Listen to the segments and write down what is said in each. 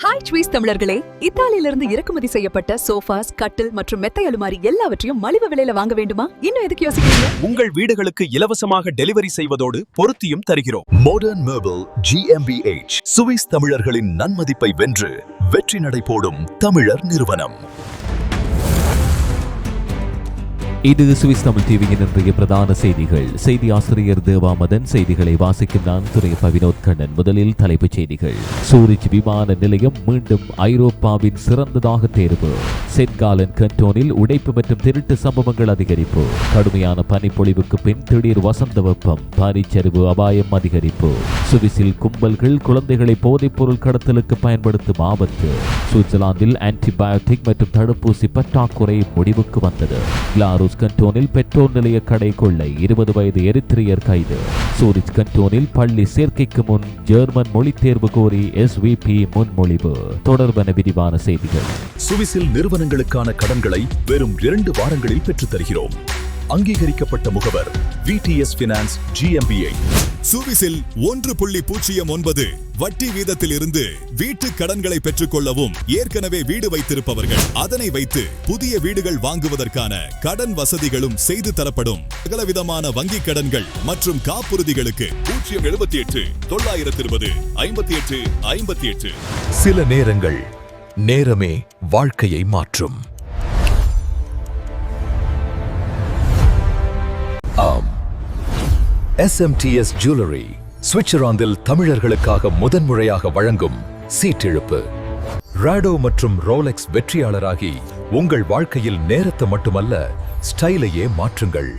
Hi ட்வீஸ் தமிழர்களே, இத்தாலியிலிருந்து இறக்குமதி செய்யப்பட்ட சோஃபாஸ், கட்டில் மற்றும் மெத்தை அலுமாரி எல்லாவற்றையும் மலிவு விலையில வாங்க வேண்டுமா? இன்னும் எதுக்கு யோசிக்கிறீங்க? உங்கள் வீடுகளுக்கு இலவசமாக டெலிவரி செய்வதோடு பொருத்தியும் தருகிறோம். மாடர்ன் மெர்பிள் GmbH சுவிஸ் தமிழர்களின் நன்மதிப்பை வென்று வெற்றி நடை போடும் தமிழர் நிறுவனம். இது சுவிஸ் தமிழ் டிவியின் இன்றைய பிரதான செய்திகள். செய்தி ஆசிரியர் தேவாமதன், செய்திகளை வாசிக்கும் நான் துரையப்ப வினோத் கண்ணன். முதலில் தலைப்புச் செய்திகள். சூரிச் விமான நிலையம் மீண்டும் ஐரோப்பாவின் சிறந்ததாக தேர்வு. சென்ட் காலன் கண்டோனில் உடைப்பு மற்றும் திருட்டு சம்பவங்கள் அதிகரிப்பு. கடுமையான பனிப்பொழிவுக்கு பின் திடீர் வசந்த வெப்பம், பனிச்சரிவு அபாயம் அதிகரிப்பு. சுவிஸில் கும்பல்கள் குழந்தைகளை போதைப் பொருள் கடத்தலுக்கு பயன்படுத்தும் ஆபத்து. சுவிட்சர்லாந்தில் ஆன்டிபயோட்டிக் மற்றும் தடுப்பூசி பற்றாக்குறை முடிவுக்கு வந்தது. கிளாரூஸ் கண்டோனில் பெட்ரோல் நிலைய கடை கொள்ளை, 20 வயது எரித்திரியர் கைது. சூரிச் கண்டோனில் பள்ளி சேர்க்கைக்கு முன் ஜெர்மன் மொழி தேர்வு கோரி SVP முன்மொழிவு. தொடர்பான விரிவான செய்திகள். சுவிஸில் நிறுவனங்களுக்கான கடன்களை வெறும் 2 வாரங்களில் பெற்றுத் தருகிறோம். அங்கீகரிக்கப்பட்ட முகவர் VTS Finance GmbH. சுவிஸில் 1.09 வட்டி வீதத்தில் இருந்து வீட்டு கடன்களை பெற்றுக்கொள்ளவும் ஏற்கனவே வீடு வைத்திருப்பவர்கள் அதனை வைத்து புதிய வீடுகள் வாங்குவதற்கான கடன் வசதிகளும் செய்து தரப்படும். சகலவிதமான வங்கிக் கடன்கள் மற்றும் காப்புறுதிகளுக்கு 078 920 58 58. சில நேரங்கள் நேரமே வாழ்க்கையை மாற்றும். SMTS ஜுவல்லரி சுவிட்சர்லாந்தில் தமிழர்களுக்காக முதன்முறையாக வழங்கும் சீட்டிழுப்பு. ராடோ மற்றும் ரோலெக்ஸ் வெற்றியாளராகி உங்கள் வாழ்க்கையில் நேரத்தை மட்டுமல்ல, ஸ்டைலையே மாற்றுங்கள்.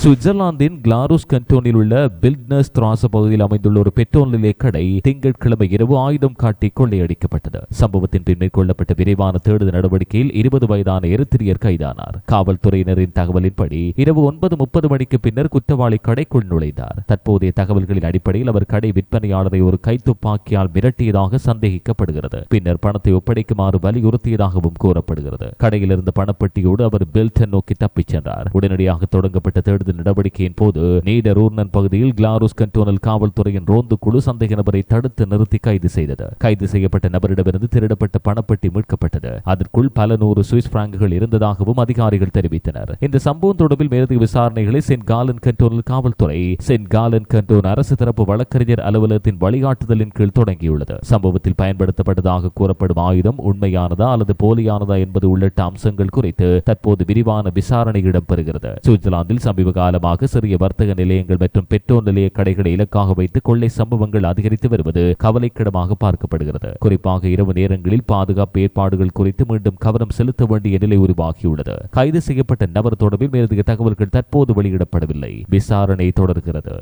சுவிட்சர்லாந்தின் கிளாரூஸ் கண்டோனில் உள்ள பில்ட்னஸ் திராச பகுதியில் அமைந்துள்ள ஒரு பெட்ரோல் நிலைய கடை திங்கட்கிழமை இரவு ஆயுதம் காட்டி கொள்ளையடிக்கப்பட்டது. சம்பவத்தின் பின் மேற்கொள்ளப்பட்ட விரைவான தேடுதல் நடவடிக்கையில் 20 வயதான எரித்திரியர் கைதானார். காவல்துறையினரின் தகவலின்படி இரவு 9:30 மணிக்கு பின்னர் குற்றவாளி கடைக்குள் நுழைந்தார். தற்போதைய தகவல்களின் அடிப்படையில் அவர் கடை விற்பனையாளரை ஒரு கைத்துப்பாக்கியால் மிரட்டியதாக சந்தேகிக்கப்படுகிறது. பின்னர் பணத்தை ஒப்படைக்குமாறு வலியுறுத்தியதாகவும் கூறப்படுகிறது. கடையில் இருந்த பணப்பட்டியோடு அவர் பெல்டன் நோக்கி தப்பிச் சென்றார். உடனடியாக தொடங்கப்பட்ட தேடுதல் நடவடிக்கையின் போது நீடரூர்னன் பகுதியில் கிளாரூஸ் கண்டோனல் காவல்துறையின் ரோந்து குழு சந்தேக நபரை தடுத்து நிறுத்தி கைது செய்தது. கைது செய்யப்பட்ட நபரிடமிருந்து திருடப்பட்ட பணப்பட்டி மீட்கப்பட்டது. அதற்குள் பல 100 சுவிஸ் பிராங்குகள் இருந்ததாகவும் அதிகாரிகள் தெரிவித்தனர். இந்த சம்பவம் தொடர்பில் மேலதிக விசாரணைகளை சென்ட் காலன் கண்டோனல் காவல்துறை சென்ட் காலன் கண்டோன் அரசு தரப்பு வழக்கறிஞர் அலுவலகத்தின் வழிகாட்டுதலின் கீழ் தொடங்கியுள்ளது. சம்பவத்தில் பயன்படுத்தப்பட்டதாக கூறப்படும் ஆயுதம் உண்மையானதா அல்லது போலியானதா என்பது உள்ளிட்ட அம்சங்கள் குறித்து தற்போது விரிவான விசாரணை இடம்பெறுகிறது. சுவிட்சர்லாந்தில் சமீப காலமாக சிறிய வர்த்தக நிலையங்கள் மற்றும் பெட்ரோல் நிலைய கடைகளை இலக்காக வைத்து கொள்ளை சம்பவங்கள் அதிகரித்து வருவது கவலைக்கிடமாக பார்க்கப்படுகிறது. குறிப்பாக இரவு நேரங்களில் பாதுகாப்பு ஏற்பாடுகள் குறித்து மீண்டும் கவனம் செலுத்த வேண்டிய நிலை உருவாகியுள்ளது. கைது செய்யப்பட்ட நபர் தொடர்பில் மேலதிக தகவல்கள் தற்போது வெளியிடப்படவில்லை. விசாரணை தொடர்கிறது.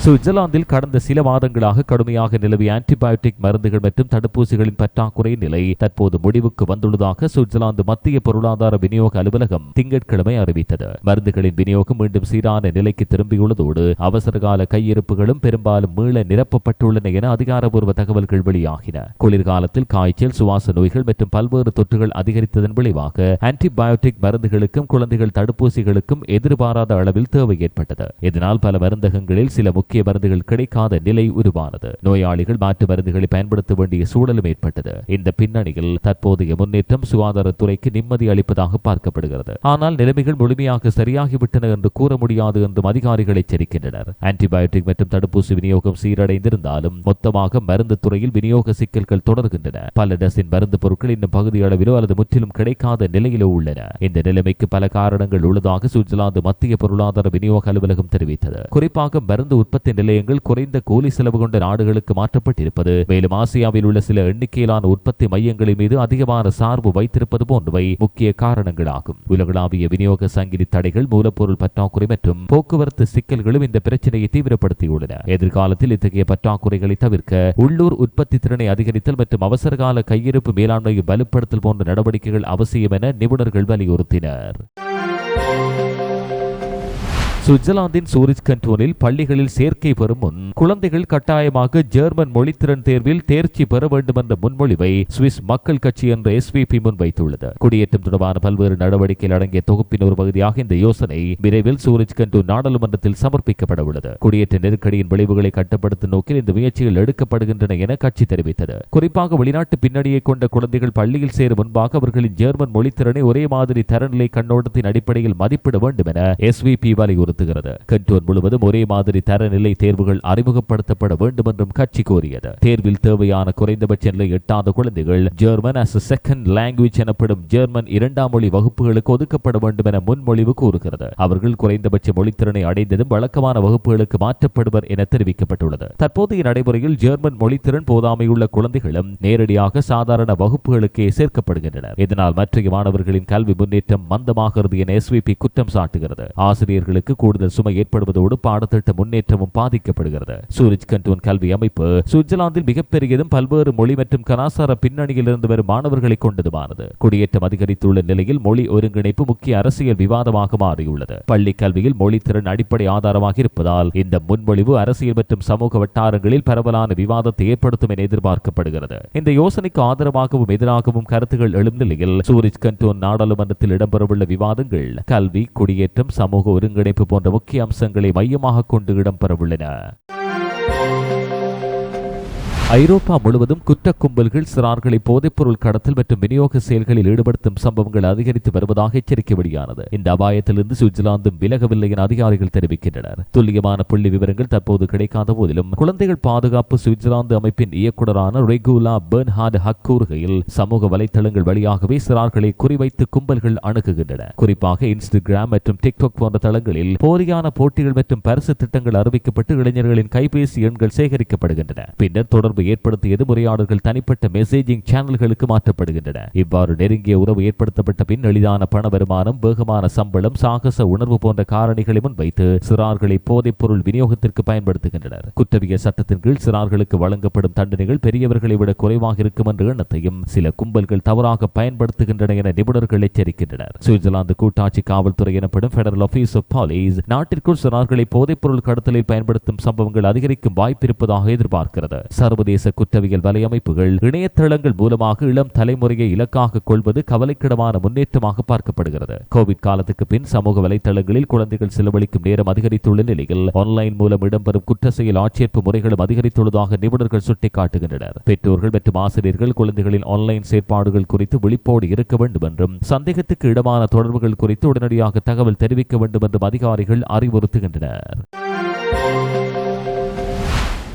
சுவிட்சர்லாந்தில் கடந்த சில மாதங்களாக கடுமையாக நிலவிய ஆன்டிபயோட்டிக் மருந்துகள் மற்றும் தடுப்பூசிகளின் பற்றாக்குறை நிலை தற்போது முடிவுக்கு வந்துள்ளதாக சுவிட்சர்லாந்து மத்திய பொருளாதார விநியோக அலுவலகம் திங்கட்கிழமை அறிவித்தது. மருந்துகளின் விநியோகம் மீண்டும் சீரான நிலைக்கு திரும்பியுள்ளதோடு அவசரகால கையிருப்புகளும் பெரும்பாலும் மீள நிரப்பப்பட்டுள்ளன என அதிகாரப்பூர்வ தகவல்கள் வெளியாகின. குளிர்காலத்தில் காய்ச்சல், சுவாச நோய்கள் மற்றும் பல்வேறு தொற்றுகள் அதிகரித்ததன் விளைவாக ஆன்டிபயோட்டிக் மருந்துகளுக்கும் குழந்தைகள் தடுப்பூசிகளுக்கும் எதிர்பாராத அளவில் தேவை ஏற்பட்டது. இதனால் பல மருந்தகங்களில் சில முக்கிய மருந்துகள் கிடைக்காத நிலை உருவானது. நோயாளிகள் மாற்று மருந்துகளை பயன்படுத்த வேண்டிய சூழலும் ஏற்பட்டது. இந்த பின்னணியில் தற்போதைய முன்னேற்றம் சுகாதாரத்துறைக்கு நிம்மதி அளிப்பதாக பார்க்கப்படுகிறது. ஆனால் நிலைமைகள் முழுமையாக சரியாகிவிட்டன என்று கூற முடியாது என்றும் அதிகாரிகள் எச்சரிக்கின்றனர். ஆன்டிபயோட்டிக் மற்றும் தடுப்பூசி விநியோகம் சீரடைந்திருந்தாலும் மொத்தமாக மருந்து துறையில் விநியோக சிக்கல்கள் தொடர்கின்றன. பல டசின் மருந்து பொருட்கள் இன்னும் பகுதி அளவிலோ அல்லது முற்றிலும் கிடைக்காத நிலையிலோ உள்ளன. இந்த நிலைமைக்கு பல காரணங்கள் உள்ளதாக சுவிட்சர்லாந்து மத்திய பொருளாதார விநியோக அலுவலகம் தெரிவித்தது. குறிப்பாக மருந்து உற்பத்தி நிலையங்கள் குறைந்த கூலி செலவு கொண்ட நாடுகளுக்கு மாற்றப்பட்டிருப்பது, மேலும் ஆசியாவில் உள்ள சில எண்ணிக்கையிலான உற்பத்தி மையங்களின் மீது அதிகமான சார்பு வைத்திருப்பது போன்றவை முக்கிய காரணங்களாகும். உலகளாவிய விநியோக சங்கிலி தடைகள், மூலப்பொருள் பற்றாக்குறை மற்றும் போக்குவரத்து சிக்கல்களும் இந்த பிரச்சனையை தீவிரப்படுத்தியுள்ளன. எதிர்காலத்தில் இத்தகைய பற்றாக்குறைகளை தவிர்க்க உள்ளூர் உற்பத்தி திறனை அதிகரித்தல் மற்றும் அவசரகால கையிருப்பு மேலாண்மையை வலுப்படுத்தல் போன்ற நடவடிக்கைகள் அவசியம் என நிபுணர்கள் வலியுறுத்தினர். சுவிட்சர்லாந்தின் சூரிச் கண்டோனில் பள்ளிகளில் சேர்க்கை பெறும் முன் குழந்தைகள் கட்டாயமாக ஜெர்மன் மொழித்திறன் தேர்வில் தேர்ச்சி பெற வேண்டும் என்ற முன்மொழிவை சுவிஸ் மக்கள் கட்சி என்ற SVP முன்வைத்துள்ளது. குடியேற்றம் தொடர்பான பல்வேறு நடவடிக்கைகள் அடங்கிய தொகுப்பின் ஒரு பகுதியாக இந்த யோசனை விரைவில் சூரிச் கண்டோன் நாடாளுமன்றத்தில் சமர்ப்பிக்கப்பட உள்ளது. குடியேற்ற நெருக்கடியின் விளைவுகளை கட்டுப்படுத்தும் நோக்கில் இந்த முயற்சிகள் எடுக்கப்படுகின்றன என கட்சி தெரிவித்தது. குறிப்பாக வெளிநாட்டு பின்னணியை கொண்ட குழந்தைகள் பள்ளியில் சேரும் முன்பாக அவர்களின் ஜெர்மன் மொழித்திறனை ஒரே மாதிரி தரநிலை கண்ணோட்டத்தின் அடிப்படையில் மதிப்பிட வேண்டும் என SVP வலியுறுத்துகிறது. கண்டோன் முழுவதும் ஒரே மாதிரி தரநிலை தேர்வுகள் அறிமுகப்படுத்தப்பட வேண்டும் என்றும் கட்சி கோரியது. தேர்வில் தேவையான குறைந்தபட்ச நிலை எட்டாத குழந்தைகள் German as a second language எனப்படும் ஜெர்மன் இரண்டாம் மொழி வகுப்புகளுக்கு ஒதுக்கப்பட வேண்டும் என முன்மொழிவு கூறுகிறது. அவர்கள் குறைந்தபட்ச மொழித்திறனை அடைந்ததும் வழக்கமான வகுப்புகளுக்கு மாற்றப்படுவர் என தெரிவிக்கப்பட்டுள்ளது. தற்போதைய நடைமுறையில் ஜெர்மன் மொழித்திறன் போதாமையுள்ள குழந்தைகளும் நேரடியாக சாதாரண வகுப்புகளுக்கே சேர்க்கப்படுகின்றனர். இதனால் மற்ற மாணவர்களின் கல்வி முன்னேற்றம் மந்தமாகிறது என SVP குற்றம் சாட்டுகிறது. ஆசிரியர்களுக்கு கூடுதல் சுமை ஏற்படுவதோடு பாடத்திட்ட முன்னேற்றமும் பாதிக்கப்படுகிறது. சூரிச் கண்டோன் கல்வி அமைப்பு சுவிட்சர்லாந்தில் மிகப்பெரியதும் பல்வேறு மொழி மற்றும் கலாச்சார பின்னணியில் இருந்து வரும் மாணவர்களை கொண்டதுமானது. குடியேற்றம் அதிகரித்துள்ள நிலையில் மொழி ஒருங்கிணைப்பு முக்கிய அரசியல் விவாதமாக மாறியுள்ளது. பள்ளி கல்வியில் மொழித்திறன் அடிப்படை ஆதாரமாக இருப்பதால் இந்த முன்மொழிவு அரசியல் மற்றும் சமூக வட்டாரங்களில் பரவலான விவாதத்தை ஏற்படுத்தும் என எதிர்பார்க்கப்படுகிறது. இந்த யோசனைக்கு ஆதரவாகவும் எதிராகவும் கருத்துகள் எழும் நிலையில் சூரிச் கண்டோன் நாடாளுமன்றத்தில் இடம்பெறவுள்ள விவாதங்கள் கல்வி, குடியேற்றம், சமூக ஒருங்கிணைப்பு போன்ற முக்கிய அம்சங்களை மையமாக கொண்டு இடம்பெறவுள்ளன. ஐரோப்பா முழுவதும் குற்ற கும்பல்கள் சிறார்களை போதைப்பொருள் கடத்தல் மற்றும் விநியோக செயல்களில் ஈடுபடுத்தும் சம்பவங்கள் அதிகரித்து வருவதாக எச்சரிக்கை வெளியானது. இந்த அபாயத்திலிருந்து சுவிட்சர்லாந்தும் விலகவில்லை என அதிகாரிகள் தெரிவிக்கின்றனர். துல்லியமான புள்ளி விவரங்கள் தற்போது கிடைக்காத போதிலும் குழந்தைகள் பாதுகாப்பு சுவிட்சர்லாந்து அமைப்பின் இயக்குநரான ரெகுலா பெர்ன்ஹார்ட் ஹக் கூறுகையில் சமூக வலைதளங்கள் வழியாகவே சிறார்களை குறிவைத்து கும்பல்கள் அணுகுகின்றன. குறிப்பாக இன்ஸ்டாகிராம் மற்றும் டிக்டாக் போன்ற தளங்களில் போலியான போட்டிகள் மற்றும் பரிசு திட்டங்கள் அறிவிக்கப்பட்டு இளைஞர்களின் கைபேசி எண்கள் சேகரிக்கப்படுகின்றன. பின்னர் தொடர்பு ஏற்படுத்தியது முறையாளர்கள் தனிப்பட்ட மெசேஜிங் சேனல்களுக்கு மாற்றப்படுகின்றன. இவ்வாறு நெருங்கிய உறவு ஏற்படுத்தப்பட்ட பின் எளிதான பண வருமானம், வேகமான சம்பளம், சாகச உணர்வு போன்ற காரணிகளை முன்வைத்து சிறார்களை போதைப் பொருள் விநியோகத்திற்கு பயன்படுத்துகின்றனர். குற்றவியல் சட்டத்தின் கீழ் சிறார்களுக்கு வழங்கப்படும் தண்டனைகள் பெரியவர்களை விட குறைவாக இருக்கும் என்ற எண்ணத்தையும் சில கும்பல்கள் தவறாக பயன்படுத்துகின்றன என நிபுணர்கள் எச்சரிக்கின்றனர். சுவிட்சர்லாந்து கூட்டாட்சி காவல்துறை எனப்படும் பெடரல் ஆபீஸ் ஆஃப் பாலிஸ் நாட்டிற்குள் சிறார்களை போதைப் பொருள் கடத்தலில் பயன்படுத்தும் சம்பவங்கள் அதிகரிக்கும் வாய்ப்பு இருப்பதாக எதிர்பார்க்கிறது. சர்வதேச குற்றவியல் வலையமைப்புகள் இணையதளங்கள் மூலமாக இளம் தலைமுறையை இலக்காக கொள்வது கவலைக்கிடமான முன்னேற்றமாக பார்க்கப்படுகிறது. கோவிட் காலத்துக்கு பின் சமூக வலைதளங்களில் குழந்தைகள் செலவழிக்கும் நேரம் அதிகரித்துள்ள நிலையில் ஆன்லைன் மூலம் இடம்பெறும் குற்ற செயல் ஆட்சேர்ப்பு முறைகளும் அதிகரித்துள்ளதாக நிபுணர்கள் சுட்டிக்காட்டுகின்றனர். பெற்றோர்கள் மற்றும் ஆசிரியர்கள் குழந்தைகளின் ஆன்லைன் செயற்பாடுகள் குறித்து விழிப்போடு இருக்க வேண்டும் என்றும் சந்தேகத்துக்கு இடமான தொடர்புகள் குறித்து உடனடியாக தகவல் தெரிவிக்க வேண்டும் என்றும் அதிகாரிகள் அறிவுறுத்துகின்றனர்.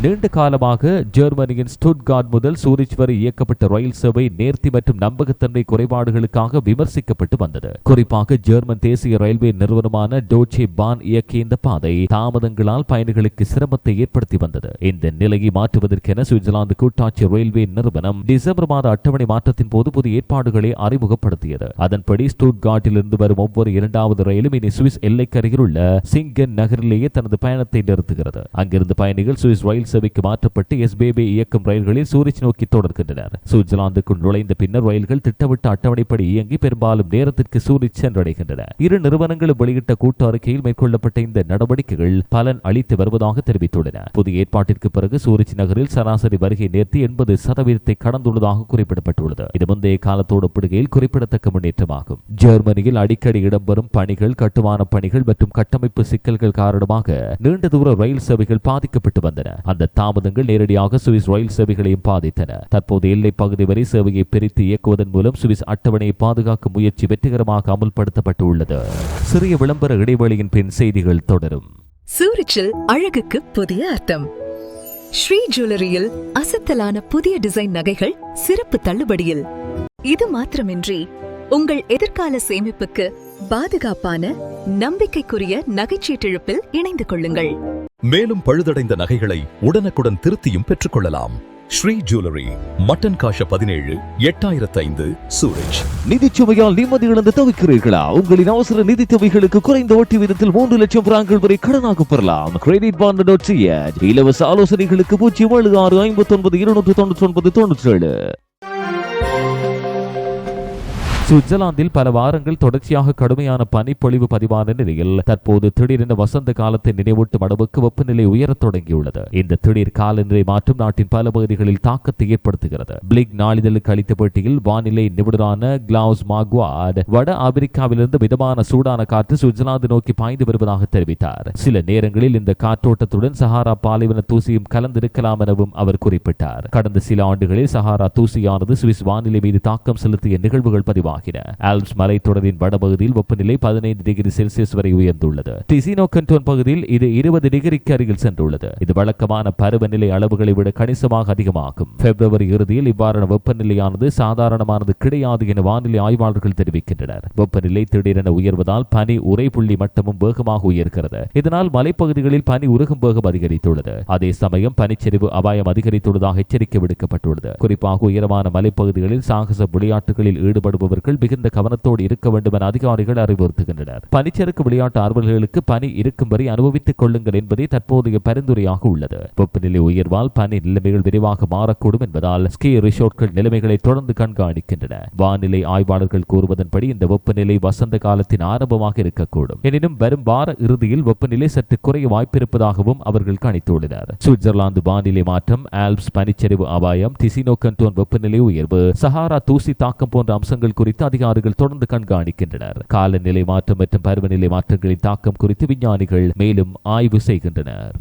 நீண்ட காலமாக ஜெர்மனியின் ஸ்டுட்கார்ட் முதல் சூரிச் வரை இயக்கப்பட்ட ரயில் சேவை நேர்த்தி மற்றும் நம்பகத்தன்மை குறைபாடுகளுக்காக விமர்சிக்கப்பட்டு வந்தது. குறிப்பாக ஜெர்மன் தேசிய ரயில்வே நிறுவனமான டோச்சே பான் இயக்கிய இந்த பாதை தாமதங்களால் பயணிகளுக்கு சிரமத்தை ஏற்படுத்தி வந்தது. இந்த நிலையை மாற்றுவதற்கென சுவிட்சர்லாந்து கூட்டாட்சி ரயில்வே நிறுவனம் டிசம்பர் மாத அட்டவணை மாற்றத்தின் போது புதிய ஏற்பாடுகளை அறிமுகப்படுத்தியது. அதன்படி ஸ்டுட்கார்ட்டில் இருந்து வரும் ஒவ்வொரு இரண்டாவது ரயிலும் இனி சுவிஸ் எல்லைக்கரையில் உள்ள சிங்கன் நகரிலேயே தனது பயணத்தை நிறுத்துகிறது. அங்கிருந்து பயணிகள் சுவிஸ் ரயில் சேவைக்கு மாற்றப்பட்டு SBB இயக்கும் ரயில்களில் சூரிச் நோக்கி தொடர்கின்றனர். சுவிட்சர்லாந்துக்குள் நுழைந்த பின்னர் ரயில்கள் திட்டமிட்ட அட்டவணைப்படி இயங்கி பெரும்பாலும் நேரத்திற்கு சூரிச் சென்றடைகின்றன. இரு நிறுவனங்களும் வெளியிட்ட கூட்டு அறிக்கையில் மேற்கொள்ளப்பட்ட இந்த நடவடிக்கைகள் பலன் அளித்து வருவதாக தெரிவித்துள்ளன. புதிய ஏற்பாட்டிற்கு பிறகு சூரிச் நகரில் சராசரி வருகை நேர்த்தி 80% கடந்துள்ளதாக குறிப்பிடப்பட்டுள்ளது. இது முந்தைய காலத்தோடு ஒப்பிடுகையில் குறிப்பிடத்தக்க முன்னேற்றமாகும். ஜெர்மனியில் அடிக்கடி இடம்பெறும் பணிகள், கட்டுமான பணிகள் மற்றும் கட்டமைப்பு சிக்கல்கள் காரணமாக நீண்ட தூர ரயில் சேவைகள் பாதிக்கப்பட்டு வந்தன. அந்த தாமதங்கள் நேரடியாக சுவிஸ் ரயில் சேவைகளையும் பாதித்தன. தற்போது எல்லை பகுதி வரை சேவையை பிரித்து இயக்குவதன் மூலம் சுவிஸ் அட்டவணையை பாதுகாக்கும் முயற்சி வெற்றிகரமாக அமல்படுத்தப்பட்டுள்ளது. சிறிய விளம்பர இடைவெளியின் பின் செய்திகள் தொடரும். சூரிச்சில் அழகுக்கு புதிய அர்த்தம். ஸ்ரீ ஜுவல்லரியில் அசத்தலான புதிய டிசைன் நகைகள் சிறப்பு தள்ளுபடியில். இது மாத்திரமின்றி உங்கள் எதிர்கால சேமிப்புக்கு பாதுகாப்பான நம்பிக்கைக்குரிய நகைச்சீட்டிழப்பில் இணைந்து கொள்ளுங்கள். மேலும் பழுதடைந்த நகைகளை உடனுக்குடன் திருத்தியும் பெற்றுக்கொள்ளலாம். ஸ்ரீ ஜுவல்லரி, மட்டன் காஷ 17, 8005, சூரஜ். நிதிச்சுமையால் நிம்மதி இழந்து தவிக்கிறீர்களா? உங்களின் அவசர நிதி தேவைகளுக்கு குறைந்த வட்டி விதத்தில் 3 லட்சம் பிரான்கள் வரை கடனாக பெறலாம். கிரெடிட் பாண்ட்.cn. இலவச ஆலோசனைகளுக்கு 076 59 299 97. சுவிட்சர்லாந்தில் பல வாரங்கள் தொடர்ச்சியாக கடுமையான பனிப்பொழிவு பதிவான நிலையில் தற்போது திடீரென வசந்த காலத்தை நினைவூட்டும் அளவுக்கு வெப்பநிலை உயரத் தொடங்கியுள்ளது. இந்த திடீர் காலநிலை மாற்றம் நாட்டின் பல பகுதிகளில் தாக்கத்தை ஏற்படுத்துகிறது. பிளிக் நாளிதழுக்கு அளித்த பேட்டியில் வானிலை நிபுணரான கிளாஸ் மாக்வாட் வட ஆப்பிரிக்காவிலிருந்து மிதமான சூடான காற்று சுவிட்சர்லாந்து நோக்கி பாய்ந்து வருவதாக தெரிவித்தார். சில நேரங்களில் இந்த காற்றோட்டத்துடன் சஹாரா பாலைவன தூசியும் கலந்திருக்கலாம் எனவும் அவர் குறிப்பிட்டார். கடந்த சில ஆண்டுகளில் சஹாரா தூசியானது சுவிஸ் வானிலை மீது தாக்கம் செலுத்திய நிகழ்வுகள் பதிவாகின. ஆல்ப்ஸ் மலைத்தொடரின் வடபகுதியில் வெப்பநிலை 15 டிகிரி செல்சியஸ் வரை உயர்ந்துள்ளது. டிசினோ கண்டோன் பகுதியில் இது 20 டிகிரிக்கு அருகில் சென்றுள்ளது. இது வழக்கமான பருவநிலை அளவுகளை விட கணிசமாக அதிகமாகும். பிப்ரவரி இறுதியில் இவ்வாறான வெப்பநிலையானது சாதாரணமானது கிடையாது என வானிலை ஆய்வாளர்கள் தெரிவிக்கின்றனர். வெப்பநிலை திடீரென உயர்வதால் பனி உறைபுள்ளி மட்டமும் வேகமாக உயர்கிறது. இதனால் மலைப்பகுதிகளில் பனி உருகும் வேகம் அதிகரித்துள்ளது. அதே சமயம் பனிச்சரிவு அபாயம் அதிகரித்துள்ளதாக எச்சரிக்கை விடுக்கப்பட்டுள்ளது. குறிப்பாக உயரமான மலைப்பகுதிகளில் சாகச விளையாட்டுகளில் ஈடுபடுபவர்கள் மிகுந்த கவனத்தோடு இருக்க வேண்டும் என அதிகாரிகள் அறிவுறுத்துகின்றனர். பனிச்சறுக்கு விளையாட்டு ஆர்வலர்களுக்கு பனி இருக்கும் வரை அனுபவித்துக் கொள்ளுங்கள் என்பதே தற்போதைய பரிந்துரையாக உள்ளது. வெப்பநிலை உயர்வால் பனி நிலைமைகள் விரைவாக மாறக்கூடும் என்பதால் ஸ்கீ ரிசோர்ட்கள் நிலைமைகளை தொடர்ந்து கண்காணிக்கின்றன. வானிலை ஆய்வாளர்கள் கூறுவதன்படி இந்த வெப்பநிலை வசந்த காலத்தின் ஆரம்பமாக இருக்கக்கூடும். எனினும் வரும் வார இறுதியில் வெப்பநிலை சற்று குறைய வாய்ப்பிருப்பதாகவும் அவர்கள் கணித்துள்ளனர். சுவிட்சர்லாந்து வானிலை மாற்றம், ஆல்ப்ஸ் பனிச்சரிவு அபாயம், டிசினோ கண்டோன் வெப்பநிலை உயர்வு, சஹாரா தூசி தாக்கம் போன்ற அம்சங்கள் குறித்து அதிகாரிகள் தொடர்ந்து கண்காணிக்கின்றனர். காலநிலை மாற்றம் மற்றும் பருவநிலை மாற்றங்களின் தாக்கம் குறித்து விஞ்ஞானிகள் மேலும் ஆய்வு செய்கின்றனர்.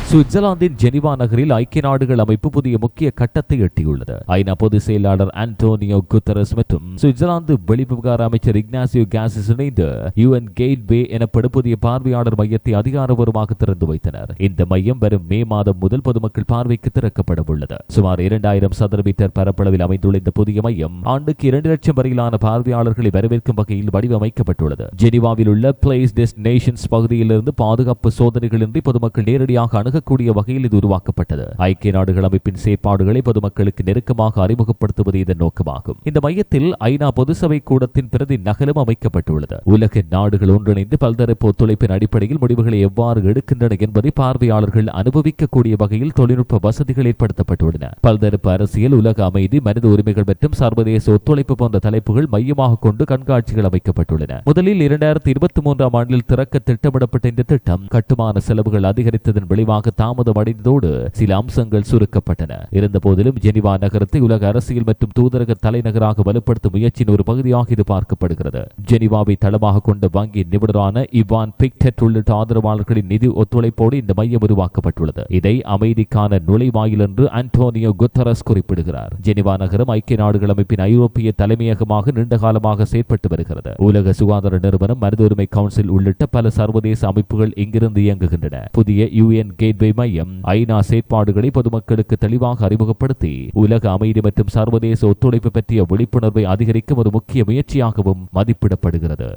சுவிட்சர்லாந்தின் ஜெனிவா நகரில் ஐக்கிய நாடுகள் அமைப்பு புதிய முக்கிய கட்டத்தை எட்டியுள்ளது. ஐநா பொதுச் செயலாளர் ஆண்டோனியோ குட்டரஸ் மற்றும் சுவிட்சர்லாந்து வெளிவிவகார அமைச்சர் இக்னாசியோ காசிஸ் இணைந்து UN கேட்வே எனப்படும் புதிய பார்வையாளர் மையத்தை அதிகாரப்பூர்வமாக திறந்து வைத்தனர். இந்த மையம் வரும் மே மாதம் முதல் பொதுமக்கள் பார்வைக்கு திறக்கப்பட உள்ளது. சுமார் 2000 சதுர மீட்டர் பரப்பளவில் அமைந்துள்ள இந்த புதிய மையம் ஆண்டுக்கு 2 லட்சம் வரையிலான பார்வையாளர்களை வரவேற்கும் வகையில் வடிவமைக்கப்பட்டுள்ளது. ஜெனிவாவில் உள்ள பிளேஸ் டெஸ்டினேஷன்ஸ் பகுதியிலிருந்து பாதுகாப்பு சோதனைகளின்றி பொதுமக்கள் நேரடியாக அணுக கூடிய வகையில் இது உருவாக்கப்பட்டது. ஐக்கிய நாடுகள் அமைப்பின் செயற்பாடுகளை பொதுமக்களுக்கு நெருக்கமாக அறிமுகப்படுத்துவது இதன் நோக்கமாகும். இந்த மையத்தில் ஐநா பொதுசபை கூடத்தின் பிரதி நகலும் அமைக்கப்பட்டுள்ளது. உலக நாடுகள் ஒன்றிணைந்து பல்தரப்பு ஒத்துழைப்பின் அடிப்படையில் முடிவுகளை எவ்வாறு எடுக்கின்றன என்பதை பார்வையாளர்கள் அனுபவிக்கக்கூடிய வகையில் தொழில்நுட்ப வசதிகள் ஏற்படுத்தப்பட்டுள்ளன. பல்தரப்பு அரசியல், உலக அமைதி, மனித உரிமைகள் மற்றும் சர்வதேச ஒத்துழைப்பு போன்ற தலைப்புகள் மையமாக கொண்டு கண்காட்சிகள் அமைக்கப்பட்டுள்ளன. முதலில் 2023ஆம் ஆண்டில் திறக்க திட்டமிடப்பட்ட இந்த திட்டம் கட்டுமான செலவுகள் அதிகரித்ததன் விளைவாக தாமதம் அடைந்ததோடு சில அம்சங்கள் சுருக்கப்பட்டன. இருந்த போதிலும் ஜெனிவா நகரத்தை உலக அரசியல் மற்றும் தூதரக தலைநகராக வலுப்படுத்தும் முயற்சியின் ஒரு பகுதியாக இது பார்க்கப்படுகிறது. ஜெனிவாவை தளமாக கொண்ட வங்கி நிபுணரான இவான் பிக்டெட் உள்ளிட்ட ஆதரவாளர்களின் நிதி ஒத்துழைப்போடு இந்த மையம் உருவாக்கப்பட்டுள்ளது. இதை அமைதிக்கான நுழைவாயில் என்று ஆண்டோனியோ குட்டரஸ் குறிப்பிடுகிறார். ஜெனிவா நகரம் ஐக்கிய நாடுகள் அமைப்பின் ஐரோப்பிய தலைமையகமாக நீண்ட காலமாக செயற்பட்டு வருகிறது. உலக சுகாதார நிறுவனம், மனித உரிமை கவுன்சில் உள்ளிட்ட பல சர்வதேச அமைப்புகள் இங்கிருந்து இயங்குகின்றன. புதிய UN கேட்வே மையம் ஐநா செயற்பாடுகளை பொதுமக்களுக்கு தெளிவாக அறிமுகப்படுத்தி உலக அமைதி மற்றும் சர்வதேச ஒத்துழைப்பு பற்றிய விழிப்புணர்வை அதிகரிக்கும் ஒரு முக்கிய முயற்சியாகவும் மதிப்பிடப்படுகிறது.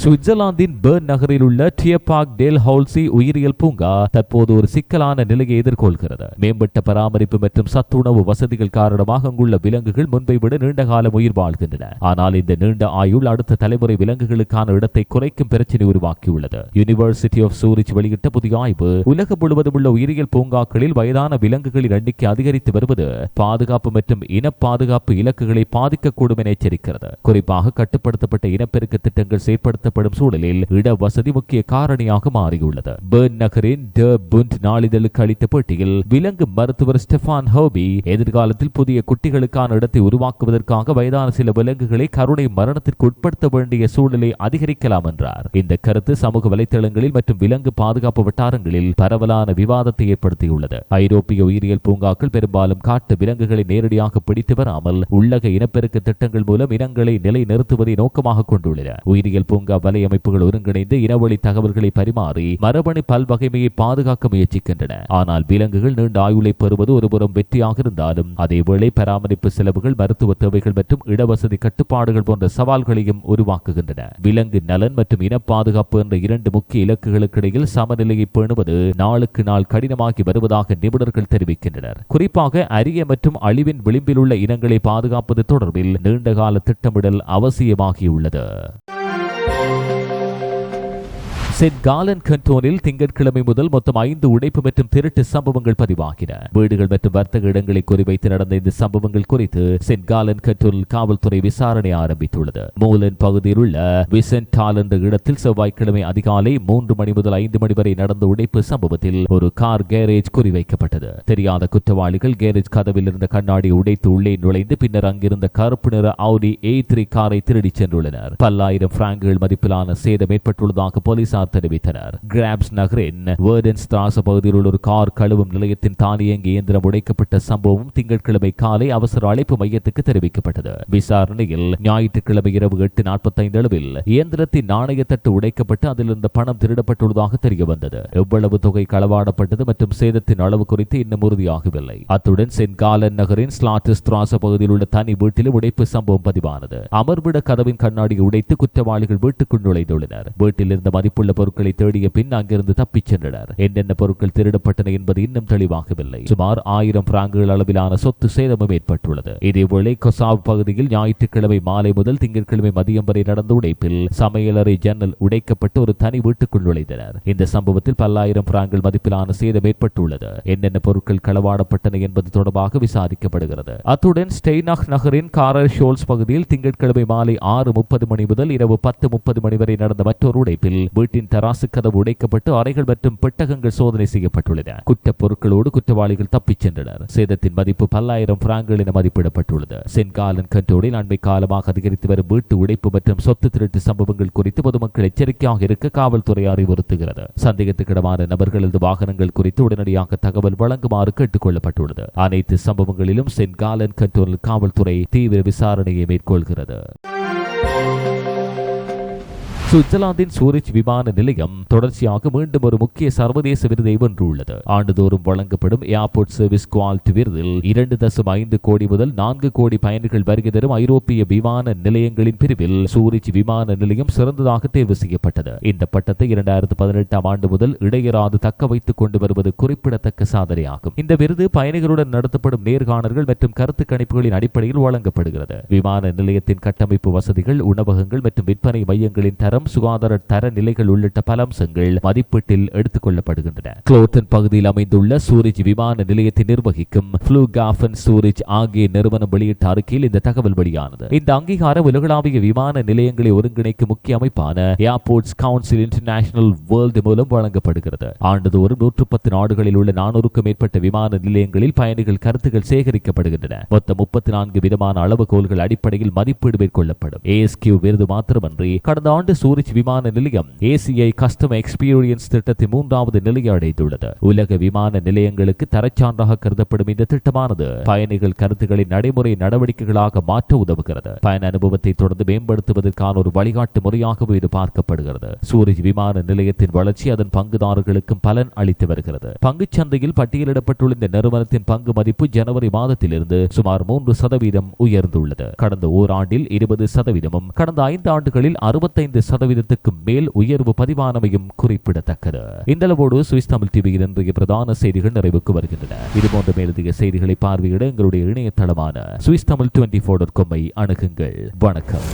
சுவிட்சர்லாந்தின் பெர்ன் நகரில் உள்ள டியர்பார்க் டேல் ஹவுல்சி உயிரியல் பூங்கா தற்போது ஒரு சிக்கலான நிலையை எதிர்கொள்கிறது. மேம்பட்ட பராமரிப்பு மற்றும் சத்துணவு வசதிகள் காரணமாக அங்குள்ள விலங்குகள் முன்பை விட நீண்ட காலம் உயிர் வாழ்கின்றன. ஆனால் இந்த நீண்ட ஆயுள் அடுத்த தலைமுறை விலங்குகளுக்கான இடத்தை குறைக்கும் பிரச்சனை உருவாக்கியுள்ளது. யூனிவர்சிட்டி ஆஃப் சூரிச் வெளியிட்ட புதிய ஆய்வு உலகம் முழுவதும் உள்ள உயிரியல் பூங்காக்களில் வயதான விலங்குகளின் எண்ணிக்கை அதிகரித்து வருவது பாதுகாப்பு மற்றும் இன பாதுகாப்பு இலக்குகளை பாதிக்கக்கூடும் என எச்சரிக்கிறது. குறிப்பாக கட்டுப்படுத்தப்பட்ட இனப்பெருக்க திட்டங்கள் செயற்படுத்த சூழலில் இட வசதி முக்கிய காரணியாக மாறியுள்ளது. பெர்ன் நகரின் ட புண்ட் நாளிதழுக்கு அளித்த பேட்டியில் விலங்கு மருத்துவர் ஸ்டெஃபான் ஹோபி எதிர்காலத்தில் புதிய குட்டிகளுக்கான இடத்தை உருவாக்குவதற்காக வயதான சில விலங்குகளை கருணை மரணத்திற்கு உட்படுத்த வேண்டிய சூழலை அதிகரிக்கலாம் என்றார். இந்த கருத்து சமூக வலைத்தளங்களில் மற்றும் விலங்கு பாதுகாப்பு வட்டாரங்களில் பரவலான விவாதத்தை ஏற்படுத்தியுள்ளது. ஐரோப்பிய உயிரியல் பூங்காக்கள் பெரும்பாலும் காட்டு விலங்குகளை நேரடியாக பிடித்து வராமல் உள்ளக இனப்பெருக்க திட்டங்கள் மூலம் இனங்களை நிலை நிறுத்துவதை நோக்கமாக கொண்டுள்ளன. உயிரியல் பூங்கா வலையமைப்புகள் ஒருங்கிணைந்து இனவழி தகவல்களை பரிமாறி மரபணு பல்வகைமையை பாதுகாக்க முயற்சிக்கின்றன. ஆனால் விலங்குகள் நீண்ட ஆயுளை பெறுவது ஒருபுறம் வெற்றியாக இருந்தாலும் அதேவேளை பராமரிப்பு செலவுகள், மருத்துவ தேவைகள் மற்றும் இடவசதி கட்டுப்பாடுகள் போன்ற சவால்களையும் உருவாக்குகின்றன. விலங்கு நலன் மற்றும் இன பாதுகாப்பு என்ற 2 முக்கிய இலக்குகளுக்கு இடையில் சமநிலையை பேணுவது நாளுக்கு நாள் கடினமாகி வருவதாக நிபுணர்கள் தெரிவிக்கின்றனர். குறிப்பாக அரிய மற்றும் அழிவின் விளிம்பில் உள்ள இனங்களை பாதுகாப்பது தொடர்பில் நீண்டகால திட்டமிடல் அவசியமாகியுள்ளது. சென்ட் காலன் கண்டோனில் திங்கட்கிழமை முதல் மொத்தம் 5 உடைப்பு மற்றும் திருட்டு சம்பவங்கள் பதிவாகின. வீடுகள் மற்றும் வர்த்தக இடங்களை குறிவைத்து நடந்த இந்த சம்பவங்கள் குறித்து சென்ட் காலன் கண்டோனில் காவல்துறை விசாரணை ஆரம்பித்துள்ளது. மூலன் பகுதியில் உள்ள விசென்டால் என்ற இடத்தில் செவ்வாய்க்கிழமை அதிகாலை 3 மணி முதல் 5 மணி வரை நடந்த உடைப்பு சம்பவத்தில் ஒரு கார் கேரேஜ் குறிவைக்கப்பட்டது. தெரியாத குற்றவாளிகள் கேரேஜ் கதவில் இருந்த கண்ணாடி உடைத்து உள்ளே நுழைந்து பின்னர் அங்கிருந்த கருப்பு நிற Audi A3 காரை திருடிச் சென்றுள்ளனர். பல்லாயிரம் பிராங்குகள் மதிப்பிலான சேதம் ஏற்பட்டுள்ளதாக போலீசார் தெரிவித்தனர். கிராப்ஸ் நகரின் வேர்டன் ஸ்ட்ராஸ் பகுதியில் உள்ள ஒரு கார் கழுவும் நிலையத்தின் தானியங்கி இயந்திரம் உடைக்கப்பட்ட சம்பவம் திங்கட்கிழமை காலை அவசர அழைப்பு மையத்துக்கு தெரிவிக்கப்பட்டது. விசாரணையில் ஞாயிற்றுக்கிழமை இரவு 8:45 அளவில் இயந்திரத்தின் நாணய தட்டு உடைக்கப்பட்டு அதிலிருந்த பணம் திருடப்பட்டுள்ளதாக தெரிய வந்தது. எவ்வளவு தொகை களவாடப்பட்டது மற்றும் சேதத்தின் அளவு குறித்து இன்னும் உறுதியாகவில்லை. அத்துடன் சென்ட் காலன் நகரின் ஸ்லாட்டர் ஸ்ட்ராஸ் பகுதியில் உள்ள தனி வீட்டில் உடைப்பு சம்பவம் பதிவானது. அமர்விட கதவின் கண்ணாடியை உடைத்து குற்றவாளிகள் வீட்டுக்குள் நுழைந்துள்ளனர். வீட்டில் இருந்த மதிப்புள்ள பொருட்களை தேடிய பின் அங்கிருந்து தப்பிச் சென்றனர். என்னென்ன பொருட்கள் திருடப்பட்டன என்பது இன்னும் தெளிவாகவில்லை. சுமார் 1000 பிராங்குகள் அளவிலான சொத்து சேதமும் ஏற்பட்டுள்ளது. இதேவேளை கொசாவ் பகுதியில் ஞாயிற்றுக்கிழமை மாலை முதல் திங்கட்கிழமை மதியம் வரை நடந்த உடைப்பில் சமையலறை ஜன்னல் உடைக்கப்பட்டு ஒரு தனி வீட்டுக்குள் நுழைந்தனர். இந்த சம்பவத்தில் பல்லாயிரம் பிராங்குகள் மதிப்பிலான சேதம் ஏற்பட்டுள்ளது. என்னென்ன பொருட்கள் களவாடப்பட்டன என்பது தொடர்பாக விசாரிக்கப்படுகிறது. அத்துடன் ஸ்டெய்னாக் நகரின் காரர் ஷோல்ஸ் பகுதியில் திங்கட்கிழமை மாலை 6:30 மணி முதல் இரவு 10:30 மணி வரை நடந்த மற்றொரு உடைப்பில் வீட்டின் தராசு கதவு உடைக்கப்பட்டு அறைகள் மற்றும் பெட்டகங்கள் சோதனை செய்யப்பட்டுள்ளன. குற்றப் பொருட்களோடு குற்றவாளிகள் தப்பிச் சென்றனர். சேதத்தின் மதிப்பு பல்லாயிரம் பிராங்குகள் என மதிப்பிடப்பட்டுள்ளது. சென்ட் காலன் கண்டோனில் அண்மை காலமாக அதிகரித்து வரும் வீட்டு உடைப்பு மற்றும் சொத்து திருட்டு சம்பவங்கள் குறித்து பொதுமக்கள் எச்சரிக்கையாக இருக்க காவல்துறை அறிவுறுத்துகிறது. சந்தேகத்துக்கிடமான நபர்கள் அல்லது வாகனங்கள் குறித்து உடனடியாக தகவல் வழங்குமாறு கேட்டுக் கொள்ளப்பட்டுள்ளது. அனைத்து சம்பவங்களிலும் சென்ட் காலன் கண்டோனில் காவல்துறை தீவிர விசாரணையை மேற்கொள்கிறது. சுவிட்சர்லாந்தின் சூரிச் விமான நிலையம் தொடர்ச்சியாக மீண்டும் ஒரு முக்கிய சர்வதேச விருதை வென்றுள்ளது. ஆண்டுதோறும் வழங்கப்படும் ஏர்போர்ட் சர்வீஸ் குவாலிட்டி விருதில் 2.5 கோடி முதல் 4 கோடி பயணிகள் வருகை தரும் ஐரோப்பிய விமான நிலையங்களின் பிரிவில் சூரிச் விமான நிலையம் சிறந்ததாக தேர்வு செய்யப்பட்டது. இந்த பட்டத்தை 2018 ஆண்டு முதல் இடையராது தக்க வைத்துக் கொண்டு வருவது குறிப்பிடத்தக்க சாதனையாகும். இந்த விருது பயணிகளுடன் நடத்தப்படும் நேர்காணல்கள் மற்றும் கருத்து கணிப்புகளின் அடிப்படையில் வழங்கப்படுகிறது. விமான நிலையத்தின் கட்டமைப்பு வசதிகள், உணவகங்கள் மற்றும் விற்பனை மையங்களின் தரம், சுகாதார தர நிலைகள் உள்ளிட்ட பல அம்சங்கள் மதிப்பீட்டில் எடுத்துக் கொள்ளப்படுகின்றன. குளோட்டன் பகுதியில் அமைந்துள்ள சூரிச் விமான நிலையத்தை நிர்வகிக்கும் ஃப்ளூகாஃபன் சூரிச் ஆகிய நிறுவனம் வெளியிட்ட அறிக்கையில் இந்த தகவல் வெளியானது. இந்த அங்கீகாரம் உலகளாவிய விமான நிலையங்களை ஒருங்கிணைக்கும் முக்கிய அமைப்பான ஏர்போர்ட்ஸ் கவுன்சில் இன்டர்நேஷனல் வேர்ல்டு மூலம் வழங்கப்படுகிறது. ஆண்டுதோறும் 110 நாடுகளில் உள்ள 400க்கும் மேற்பட்ட விமான நிலையங்களில் பயணிகள் கருத்துக்கள் சேகரிக்கப்படுகின்றன. மொத்தம் 34 விதமான அளவுகோல்கள் அடிப்படையில் மதிப்பீடு மேற்கொள்ளப்படும். ASQ விருது மாத்திரமன்றி கடந்த ஆண்டு சூரிச் விமான நிலையம் ACI கஸ்டமர் எக்ஸ்பீரியன்ஸ் திட்டத்தின் 3வது நிலையை அடைந்துள்ளது. உலக விமான நிலையங்களுக்கு தரச்சான்றாக கருதப்படும் இந்த திட்டமானது பயணிகள் கருத்துக்களை நடைமுறை நடவடிக்கைகளாக மாற்ற உதவுகிறது. பயண அனுபவத்தை தொடர்ந்து மேம்படுத்துவதற்கான ஒரு வழிகாட்டு முறையாகவும் இது பார்க்கப்படுகிறது. சூரிச் விமான நிலையத்தின் வளர்ச்சி அதன் பங்குதாரர்களுக்கும் பலன் அளித்து வருகிறது. பங்குச் சந்தையில் பட்டியலிடப்பட்டுள்ள இந்த நிறுவனத்தின் பங்கு மதிப்பு ஜனவரி மாதத்திலிருந்து சுமார் 3% உயர்ந்துள்ளது. கடந்த ஓராண்டில் 20%, கடந்த 5 ஆண்டுகளில் 65% மேல் உயர்வு பதிவானமையும் குறிப்பிடத்தக்கது. இந்த அளவோடு சுவிஸ் தமிழ் டிவியின் இன்றைய பிரதான செய்திகள் நிறைவுக்கு வருகின்றன. இதுபோன்ற மேலதிக செய்திகளை பார்வையிட எங்களுடைய இணையதளமான swistamil24.com அணுகுங்கள். வணக்கம்.